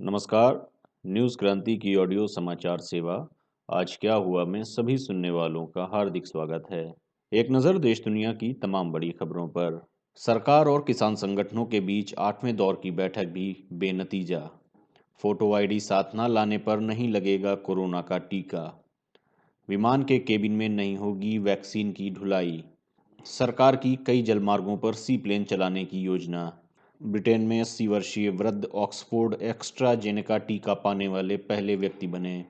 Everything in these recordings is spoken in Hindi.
नमस्कार। न्यूज़ क्रांति की ऑडियो समाचार सेवा आज क्या हुआ में सभी सुनने वालों का हार्दिक स्वागत है। एक नज़र देश दुनिया की तमाम बड़ी खबरों पर। सरकार और किसान संगठनों के बीच 8वें दौर की बैठक भी बेनतीजा। फोटो आईडी साथ न लाने पर नहीं लगेगा कोरोना का टीका। विमान के केबिन में नहीं होगी वैक्सीन की ढुलाई। सरकार की कई जलमार्गों पर सी प्लेन चलाने की योजना। ब्रिटेन में 80 वर्षीय वृद्ध ऑक्सफोर्ड एक्स्ट्राजेनेका टीका पाने वाले पहले व्यक्ति बने।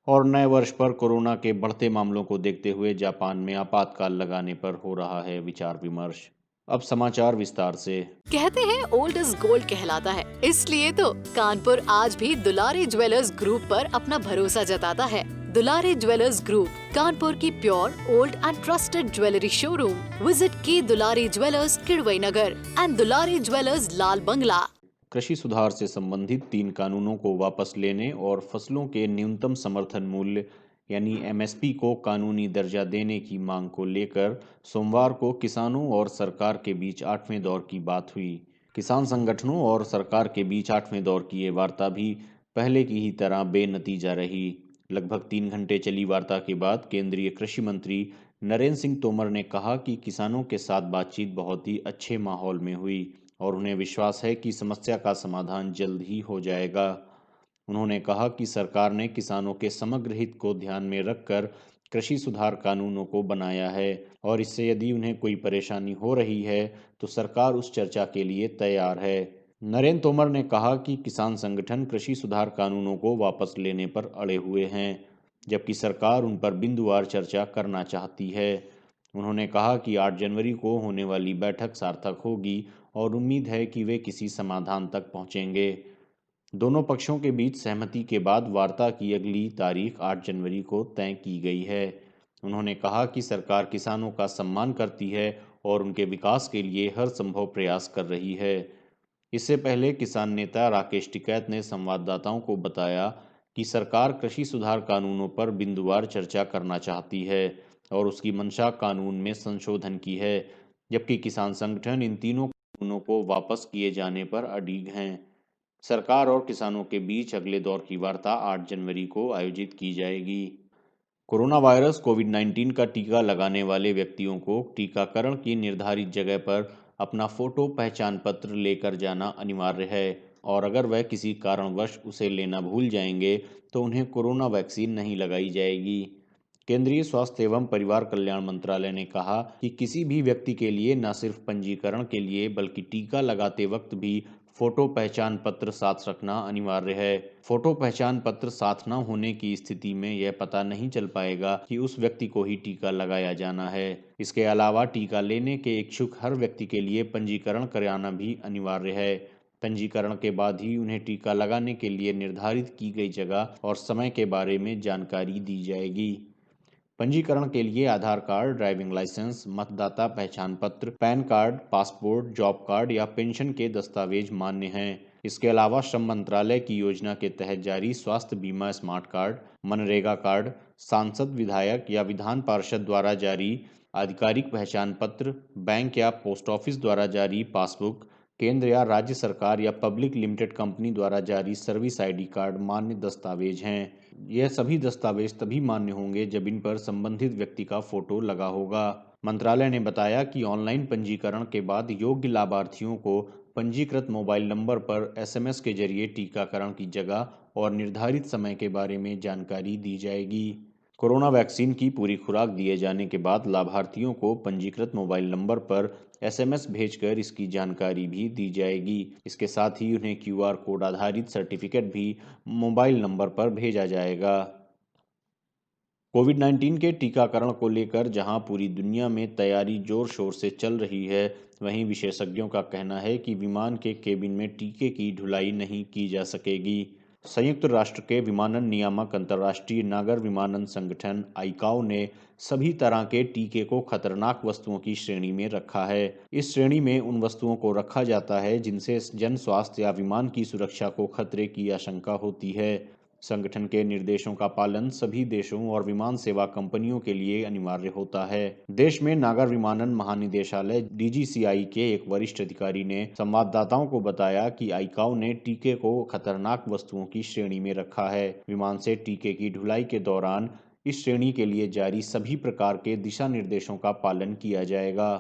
और नए वर्ष पर कोरोना के बढ़ते मामलों को देखते हुए जापान में आपातकाल लगाने पर हो रहा है विचार विमर्श। अब समाचार विस्तार से। कहते हैं ओल्ड इज गोल्ड कहलाता है, इसलिए तो कानपुर आज भी दुलारी ज्वेलर्स ग्रुप पर अपना भरोसा जताता है। दुलारी ज्वेलर्स ग्रुप, कानपुर की pure old and trusted jewellery showroom. Visit की Dulari jewellers Kidwai Nagar and Dulari jewellers Lal Bangla. कृषि सुधार से संबंधित 3 कानूनों को वापस लेने और फसलों के न्यूनतम समर्थन मूल्य यानी एमएसपी को कानूनी दर्जा देने की मांग को लेकर सोमवार को किसानों और सरकार के बीच 8वें दौर की बात हुई। किसान संगठनों और सरकार के बीच 8वें दौर की ये वार्ता भी पहले की ही तरह बेनतीजा रही। लगभग 3 घंटे चली वार्ता के बाद केंद्रीय कृषि मंत्री नरेंद्र सिंह तोमर ने कहा कि किसानों के साथ बातचीत बहुत ही अच्छे माहौल में हुई और उन्हें विश्वास है कि समस्या का समाधान जल्द ही हो जाएगा। उन्होंने कहा कि सरकार ने किसानों के समग्र हित को ध्यान में रखकर कृषि सुधार कानूनों को बनाया है और इससे यदि उन्हें कोई परेशानी हो रही है तो सरकार उस चर्चा के लिए तैयार है। नरेंद्र तोमर ने कहा कि किसान संगठन कृषि सुधार कानूनों को वापस लेने पर अड़े हुए हैं, जबकि सरकार उन पर बिंदुवार चर्चा करना चाहती है। उन्होंने कहा कि 8 जनवरी को होने वाली बैठक सार्थक होगी और उम्मीद है कि वे किसी समाधान तक पहुंचेंगे। दोनों पक्षों के बीच सहमति के बाद वार्ता की अगली तारीख 8 जनवरी को तय की गई है। उन्होंने कहा कि सरकार किसानों का सम्मान करती है और उनके विकास के लिए हर संभव प्रयास कर रही है। इससे पहले किसान नेता राकेश टिकैत ने संवाददाताओं को बताया कि सरकार कृषि सुधार कानूनों पर बिंदुवार चर्चा करना चाहती है और उसकी मंशा कानून में संशोधन की है, जबकि किसान संगठन इन तीनों कानूनों को वापस किए जाने पर अडिग हैं। सरकार और किसानों के बीच अगले दौर की वार्ता 8 जनवरी को आयोजित की जाएगी। कोरोना वायरस कोविड-19 का टीका लगाने वाले व्यक्तियों को टीकाकरण की निर्धारित जगह पर अपना फोटो पहचान पत्र लेकर जाना अनिवार्य है और अगर वह किसी कारणवश उसे लेना भूल जाएंगे तो उन्हें कोरोना वैक्सीन नहीं लगाई जाएगी। केंद्रीय स्वास्थ्य एवं परिवार कल्याण मंत्रालय ने कहा कि किसी भी व्यक्ति के लिए न सिर्फ पंजीकरण के लिए बल्कि टीका लगाते वक्त भी फोटो पहचान पत्र साथ रखना अनिवार्य है। फोटो पहचान पत्र साथ न होने की स्थिति में यह पता नहीं चल पाएगा कि उस व्यक्ति को ही टीका लगाया जाना है। इसके अलावा टीका लेने के इच्छुक हर व्यक्ति के लिए पंजीकरण कराना भी अनिवार्य है। पंजीकरण के बाद ही उन्हें टीका लगाने के लिए निर्धारित की गई जगह और समय के बारे में जानकारी दी जाएगी। पंजीकरण के लिए आधार कार्ड, ड्राइविंग लाइसेंस, मतदाता पहचान पत्र, pan card, passport, job card या पेंशन के दस्तावेज मान्य हैं। इसके अलावा श्रम मंत्रालय की योजना के तहत जारी स्वास्थ्य बीमा स्मार्ट कार्ड, मनरेगा कार्ड, सांसद, विधायक या विधान पार्षद द्वारा जारी आधिकारिक पहचान पत्र, बैंक या पोस्ट ऑफिस द्वारा जारी पासबुक, केंद्र या राज्य सरकार या पब्लिक लिमिटेड कंपनी द्वारा जारी सर्विस आईडी कार्ड मान्य दस्तावेज हैं। यह सभी दस्तावेज तभी मान्य होंगे जब इन पर संबंधित व्यक्ति का फोटो लगा होगा। मंत्रालय ने बताया कि ऑनलाइन पंजीकरण के बाद योग्य लाभार्थियों को पंजीकृत मोबाइल नंबर पर एसएमएस के जरिए टीकाकरण की जगह और निर्धारित समय के बारे में जानकारी दी जाएगी। कोरोना वैक्सीन की पूरी खुराक दिए जाने के बाद लाभार्थियों को पंजीकृत मोबाइल नंबर पर एसएमएस भेजकर इसकी जानकारी भी दी जाएगी। इसके साथ ही उन्हें क्यूआर कोड आधारित सर्टिफिकेट भी मोबाइल नंबर पर भेजा जाएगा। कोविड-19 के टीकाकरण को लेकर जहां पूरी दुनिया में तैयारी जोर शोर से चल रही है, वहीं विशेषज्ञों का कहना है कि विमान के केबिन में टीके की ढुलाई नहीं की जा सकेगी। संयुक्त राष्ट्र के विमानन नियामक अंतर्राष्ट्रीय नागर विमानन संगठन आईकाओ ने सभी तरह के टीके को खतरनाक वस्तुओं की श्रेणी में रखा है। इस श्रेणी में उन वस्तुओं को रखा जाता है जिनसे जन स्वास्थ्य या विमान की सुरक्षा को खतरे की आशंका होती है। संगठन के निर्देशों का पालन सभी देशों और विमान सेवा कंपनियों के लिए अनिवार्य होता है। देश में नागर विमानन महानिदेशालय डीजीसीआई के एक वरिष्ठ अधिकारी ने संवाददाताओं को बताया कि आईकाओ ने टीके को खतरनाक वस्तुओं की श्रेणी में रखा है। विमान से टीके की ढुलाई के दौरान इस श्रेणी के लिए जारी सभी प्रकार के दिशा निर्देशों का पालन किया जाएगा।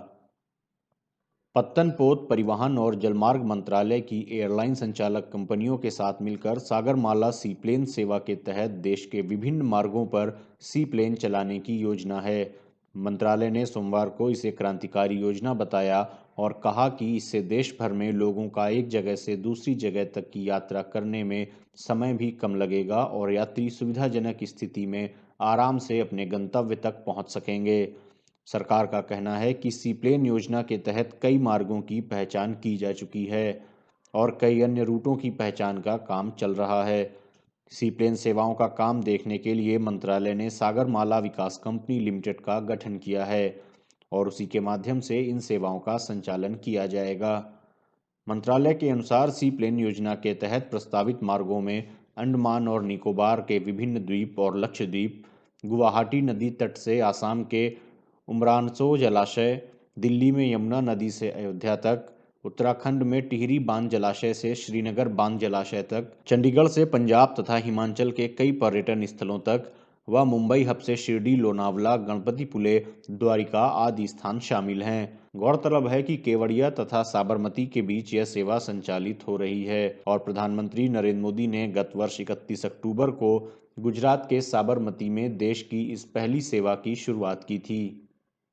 पत्तनपोत परिवहन और जलमार्ग मंत्रालय की एयरलाइन संचालक कंपनियों के साथ मिलकर सागरमाला सीप्लेन सेवा के तहत देश के विभिन्न मार्गों पर सीप्लेन चलाने की योजना है। मंत्रालय ने सोमवार को इसे क्रांतिकारी योजना बताया और कहा कि इससे देश भर में लोगों का एक जगह से दूसरी जगह तक की यात्रा करने में समय भी कम लगेगा और यात्री सुविधाजनक स्थिति में आराम से अपने गंतव्य तक पहुंच सकेंगे। सरकार का कहना है कि सीप्लेन योजना के तहत कई मार्गों की पहचान की जा चुकी है और कई अन्य रूटों की पहचान का काम चल रहा है। सीप्लेन सेवाओं का काम देखने के लिए मंत्रालय ने सागरमाला विकास कंपनी लिमिटेड का गठन किया है और उसी के माध्यम से इन सेवाओं का संचालन किया जाएगा। मंत्रालय के अनुसार सीप्लेन योजना के तहत प्रस्तावित मार्गों में अंडमान और निकोबार के विभिन्न द्वीप और लक्षद्वीप, गुवाहाटी नदी तट से आसाम के उमरानसो जलाशय, दिल्ली में यमुना नदी से अयोध्या तक, उत्तराखंड में टिहरी बांध जलाशय से श्रीनगर बांध जलाशय तक, चंडीगढ़ से पंजाब तथा हिमाचल के कई पर्यटन स्थलों तक व मुंबई हब से शिरडी, लोनावला, गणपतिपुले, द्वारिका आदि स्थान शामिल हैं। गौरतलब है कि केवड़िया तथा साबरमती के बीच यह सेवा संचालित हो रही है और प्रधानमंत्री नरेंद्र मोदी ने गत वर्ष 31 अक्टूबर को गुजरात के साबरमती में देश की इस पहली सेवा की शुरुआत की थी।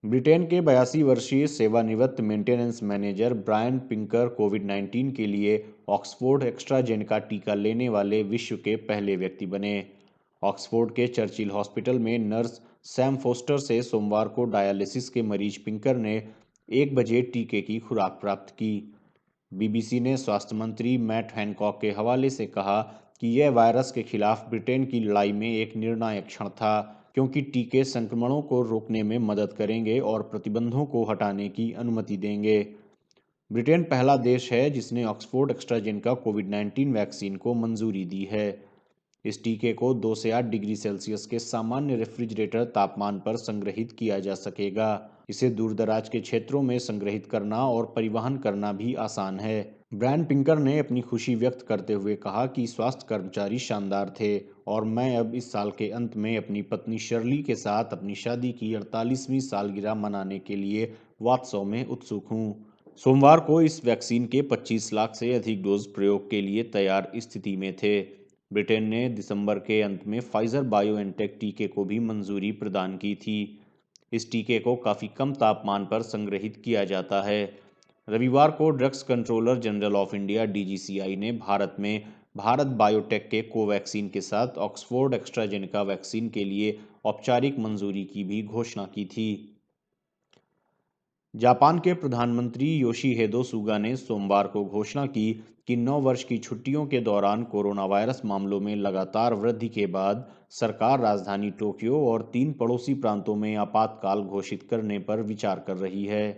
ब्रिटेन के 82 वर्षीय सेवानिवृत्त मेंटेनेंस मैनेजर ब्रायन पिंकर कोविड-19 के लिए ऑक्सफोर्ड एस्ट्राजेनेका टीका लेने वाले विश्व के पहले व्यक्ति बने। ऑक्सफोर्ड के चर्चिल हॉस्पिटल में नर्स सैम फोस्टर से सोमवार को डायलिसिस के मरीज पिंकर ने 1 बजे टीके की खुराक प्राप्त की। बीबीसी ने स्वास्थ्य मंत्री मैट हैनकॉक के हवाले से कहा कि यह वायरस के खिलाफ ब्रिटेन की लड़ाई में एक निर्णायक क्षण था, क्योंकि टीके संक्रमणों को रोकने में मदद करेंगे और प्रतिबंधों को हटाने की अनुमति देंगे। ब्रिटेन पहला देश है जिसने ऑक्सफोर्ड एस्ट्राजेनेका कोविड-19 वैक्सीन को मंजूरी दी है। इस टीके को 2 से 8 डिग्री सेल्सियस के सामान्य रेफ्रिजरेटर तापमान पर संग्रहित किया जा सकेगा। इसे दूरदराज के क्षेत्रों में संग्रहित करना और परिवहन करना भी आसान है। ब्रायन पिंकर ने अपनी खुशी व्यक्त करते हुए कहा कि स्वास्थ्य कर्मचारी शानदार थे और मैं अब इस साल के अंत में अपनी पत्नी शर्ली के साथ अपनी शादी की 48वीं सालगिरह मनाने के लिए वात्सव में उत्सुक हूँ। सोमवार को इस वैक्सीन के 25 लाख से अधिक डोज प्रयोग के लिए तैयार स्थिति में थे। ब्रिटेन ने दिसंबर के अंत में फाइजर बायोएनटेक टीके को भी मंजूरी प्रदान की थी। इस टीके को काफ़ी कम तापमान पर संग्रहित किया जाता है। रविवार को drugs controller general of India DGCI ने भारत में भारत बायोटेक के कोवैक्सीन के साथ ऑक्सफोर्ड एस्ट्राजेनेका वैक्सीन के लिए औपचारिक मंजूरी की भी घोषणा की थी। जापान के प्रधानमंत्री योशिहिदे सुगा ने सोमवार को घोषणा की कि 9 वर्ष की छुट्टियों के दौरान कोरोना वायरस मामलों में लगातार वृद्धि के बाद सरकार राजधानी टोक्यो और 3 पड़ोसी प्रांतों में आपातकाल घोषित करने पर विचार कर रही है।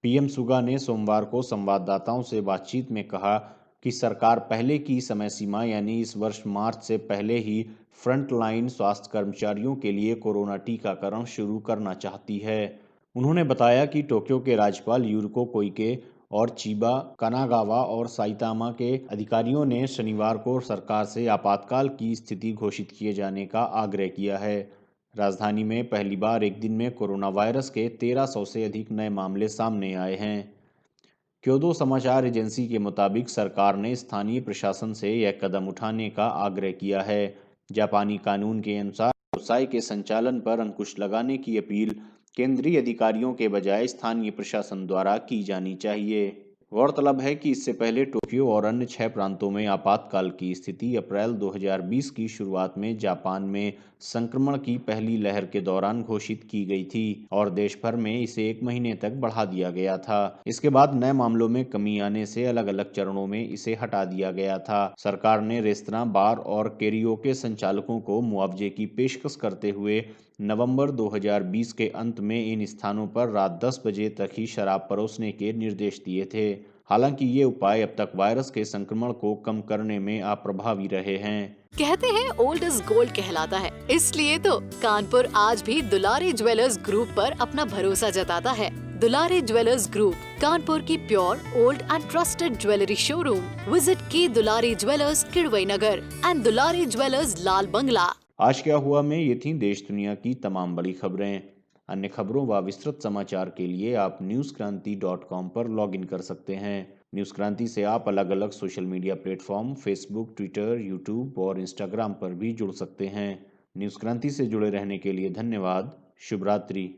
पीएम सुगा ने सोमवार को संवाददाताओं से बातचीत में कहा कि सरकार पहले की समय सीमा यानी इस वर्ष मार्च से पहले ही फ्रंटलाइन स्वास्थ्य कर्मचारियों के लिए कोरोना टीकाकरण शुरू करना चाहती है। उन्होंने बताया कि टोक्यो के राज्यपाल यूरिको कोइके और चिबा, कानागावा और साइतामा के अधिकारियों ने शनिवार को सरकार से आपातकाल की स्थिति घोषित किए जाने का आग्रह किया है। राजधानी में पहली बार एक दिन में कोरोना वायरस के 1300 से अधिक नए मामले सामने आए हैं। क्योदो समाचार एजेंसी के मुताबिक सरकार ने स्थानीय प्रशासन से यह कदम उठाने का आग्रह किया है। जापानी कानून के अनुसार व्यवसाय के संचालन पर अंकुश लगाने की अपील केंद्रीय अधिकारियों के बजाय स्थानीय प्रशासन द्वारा की जानी चाहिए। गौरतलब है कि इससे पहले टोक्यो और अन्य 6 प्रांतों में आपातकाल की स्थिति अप्रैल 2020 की शुरुआत में जापान में संक्रमण की पहली लहर के दौरान घोषित की गई थी और देश भर में इसे 1 महीने तक बढ़ा दिया गया था। इसके बाद नए मामलों में कमी आने से अलग अलग चरणों में इसे हटा दिया गया था। सरकार ने रेस्तरां, बार और कैरियोके संचालकों को मुआवजे की पेशकश करते हुए नवंबर 2020 के अंत में इन स्थानों पर रात 10 बजे तक ही शराब परोसने के निर्देश दिए थे। हालांकि ये उपाय अब तक वायरस के संक्रमण को कम करने में अप्रभावी रहे हैं। कहते हैं ओल्ड इज गोल्ड कहलाता है, इसलिए तो कानपुर आज भी दुलारी ज्वेलर्स ग्रुप पर अपना भरोसा जताता है। दुलारी ज्वेलर्स ग्रुप, कानपुर की pure, old and trusted jewellery showroom. Visit के Dulari jewellers, Kidwai Nagar and Dulari jewellers, Lal Bangla. आज क्या हुआ में ये थी देश दुनिया की तमाम बड़ी खबरें। अन्य खबरों व विस्तृत समाचार के लिए आप newskranti.com पर लॉगिन कर सकते हैं। न्यूज क्रांति से आप अलग अलग social media platform Facebook, Twitter, YouTube और इंस्टाग्राम पर भी जुड़ सकते हैं। न्यूज क्रांति से जुड़े रहने के लिए धन्यवाद। शुभ रात्रि।